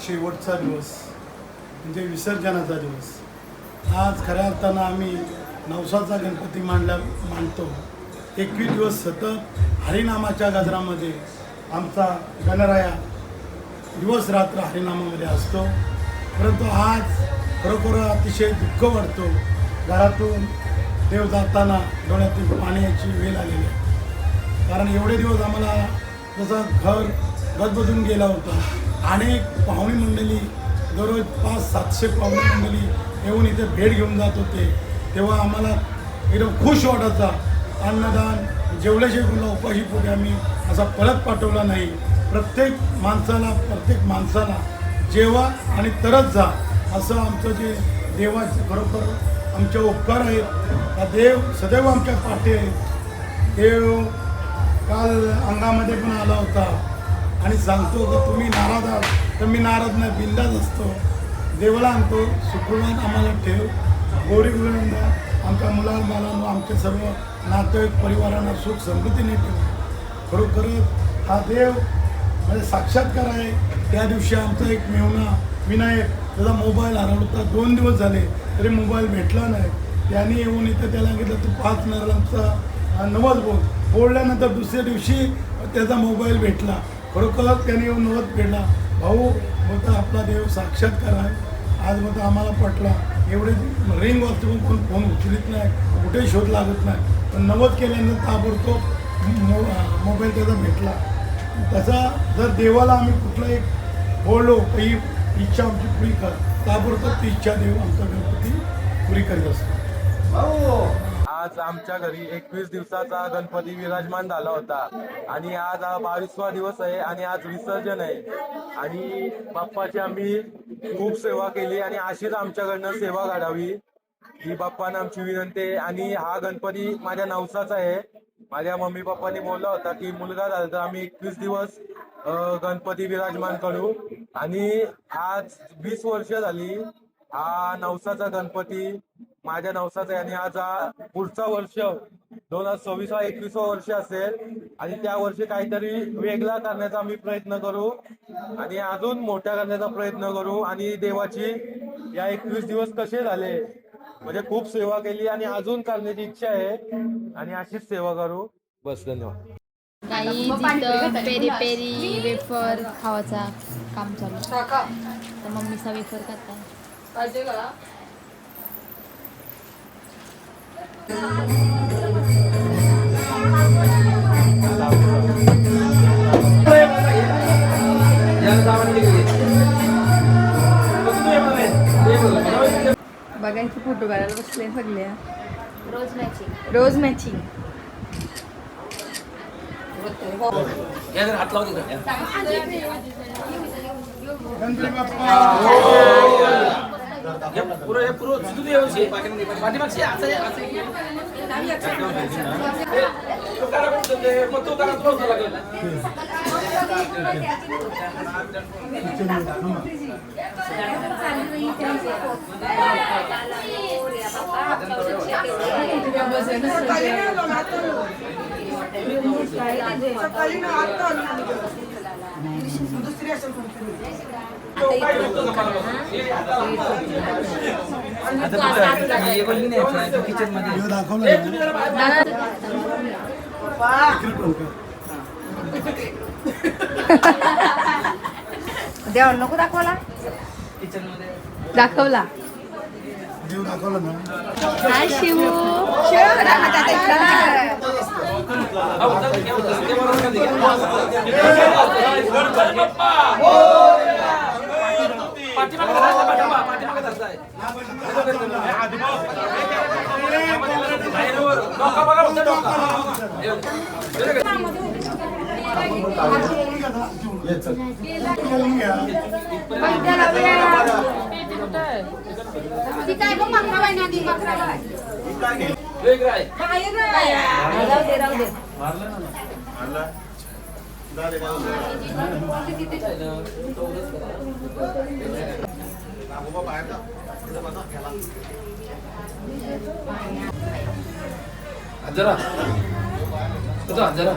शेवटचा दिवस म्हणजे विसर्जनाचा दिवस. आज खऱ्या अर्थानं आम्ही नवसाचा गणपती मानतो. 21 दिवस सतत हरिनामाच्या गजरामध्ये आमचा गणराया दिवस रात्र हरिनामामध्ये असतो. परंतु आज खरोखर अतिशय दुःख वाटतो. घरातून देव जाताना डोळ्यातून पाण्याची वेळ आलेली आहे. कारण एवढे दिवस आम्हाला जसं घर गजबजून गेला होता. अनेक पाहुणी मंडळी दररोज 500-700 पाहुणी मंडळी येऊन इथे भेट घेऊन जात होते. तेव्हा आम्हाला एकदम खुश वाटायचा. अन्नदान जेवल्याशिवाय उपाशी पोटी आम्ही असा परत पाठवला नाही. प्रत्येक माणसाला जेवा आणि तरच जा असं आमचं जे देवाचं खरोखर आमचे उपकार आहेत. हा देव सदैव आमच्या पाठी आहे. देव काल अंगामध्ये पण आला होता आणि सांगतो की तुम्ही नाराज आहात तर मी नाराज नाही, बिंदास असतो. देवाला आणतो सुखवान आम्हाला ठेव. गोरी गुलांना आमच्या मुलांना आमच्या सर्व नातेवाईक परिवारांना सुख समृद्धीने ठेव. खरोखरच हा देव म्हणजे साक्षात्कार आहे. त्या दिवशी आमचा एक मेहुणा विनायक त्याचा मोबाईल हरवला होता. 2 दिवस झाले तरी मोबाईल भेटला नाही. त्याने येऊन इथं त्याला सांगितलं तू 5 नरांचा नवस बोलल्यानंतर दुसऱ्या दिवशी त्याचा मोबाईल भेटला. खरोखरच त्याने येऊन नवस भेटला. भाऊ बोलता आपला देव साक्षात्कार आहे. आज बोलता आम्हाला पटला. एवढे रिंग वाजतो पण कोण फोन उचलित नाही, कुठेही शोध लागत नाही. पण नवस केल्यानंतर ताबडतोब मोबाईल त्याचा भेटला. त्याचा जर देवाला आम्ही कुठला एक बोललो काही इच्छा आमची पुरी कर, ताबडतोब ती इच्छा देव आमचा गणपती पुरी करीत असतो. आज आमच्या घरी 21 दिवसाचा गणपती विराजमान झाला होता आणि आज हा 22वा दिवस आहे आणि आज विसर्जन आहे. आणि बाप्पाची आम्ही खूप सेवा केली आणि अशीच आमच्याकडनं सेवा घडावी ही बाप्पानं आमची विनंती आहे. आणि हा गणपती माझ्या नवसाचा आहे. माझ्या मम्मी पप्पांनी बोलला होता की मुलगा झाला तर आम्ही 21 दिवस गणपती विराजमान करू. आणि आज 20 वर्ष झाली हा नवसाचा गणपती माझ्या नवसाचा आहे. आणि आज हा पुढचा वर्ष 2026 हा 21वा वर्ष असेल आणि त्या वर्षी काहीतरी वेगळा करण्याचा आम्ही प्रयत्न करू आणि अजून मोठा करण्याचा प्रयत्न करू. आणि देवाची या 21 दिवस कसे झाले म्हणजे खूप सेवा केली आणि अजून करण्याची इच्छा आहे आणि अशीच सेवा करू. बस, धन्यवाद. काही जिथं पेरी पेरी वेफर खावाचा काम चालू तर मम्मीचा वेफर करता पाहिजे का. बघायचे फोटो काढायला बसले सगळे. रोज मॅचिंग किचन मध्ये देवा नको दाखवला. किचन मध्ये दाखवला देव दाखवला ना. हाय शिवू. पाठीमागे जरा जरा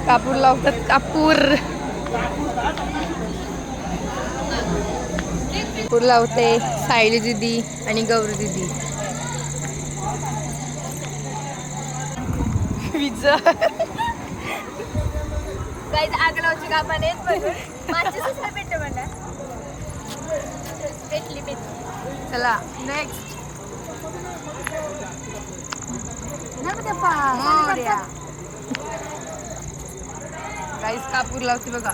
कापूर लावतात कापूर कापूर लावते सायली दीदी आणि गौरी दीदी. वीज आग लावची कामाने भेटते मला भेटली. चला नेक्स्ट. गाईस कापूर लावते बघा.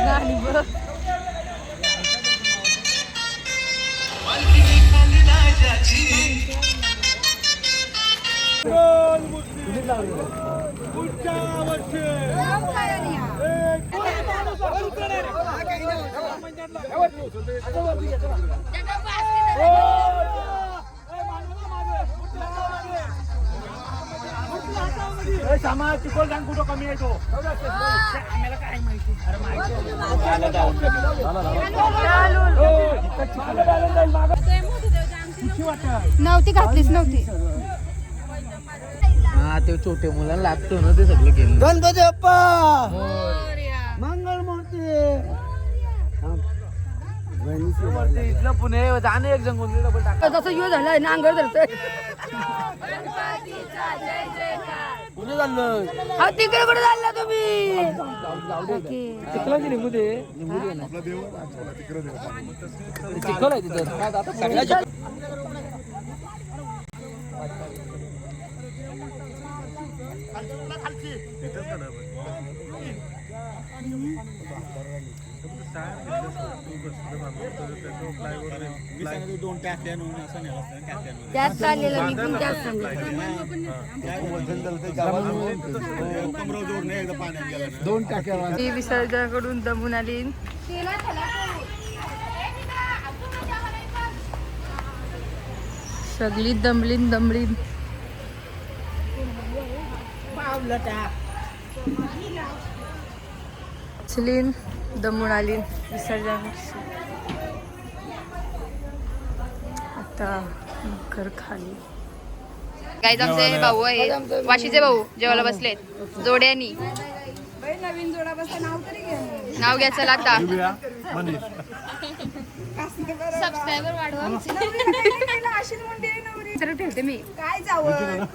गाणी बघ. कुठं कमी आहे तो नव्हती घातलीच नव्हती. हा ते छोटे मुलांना लागतो ना ते सगळं केलं. गणपती बाप्पा मंगल मूर्ती. इथलं पुणे जाणे एक जंगल डबल टाक. जसं युज झालाय नांगर धरतोय. पुणे झालं तिकडे कुठे चालला तुम्ही? चिखला निघू दे ना चिखल आहे तिथं सगळ्या. त्यात चाललेलं मी पण त्यात सांगितलं. दोन टाक्या ती विसर्जनाकडून दमून आली. सगळी दमलीन दमलीन. चलीन दमून आली विसर्जन. आता घर खाली. गाईज आमचे भाऊ आहे वाशीचे भाऊ जेवायला बसलेत जोड्यानी. नवीन जोडा बसता नाव तरी घ्या. नाव घ्यायचं लागता. सबस्क्रायबर वाढवा. अशीच म्हणते नवरी तर ठेवते मी. काय जावं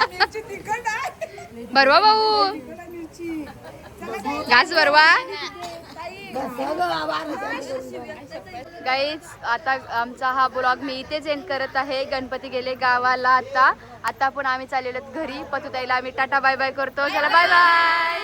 मिरची तिखट आहे. बरवा भाऊ मिरची घास बरवा. गाईज आता आमचा हा ब्लॉग मी इथेच एंड करत आहे. गणपती गेले गावाला. आता पण आम्ही चाललेलो घरी. पतुताईला आम्ही टाटा बाय बाय करतो. चला बाय बाय.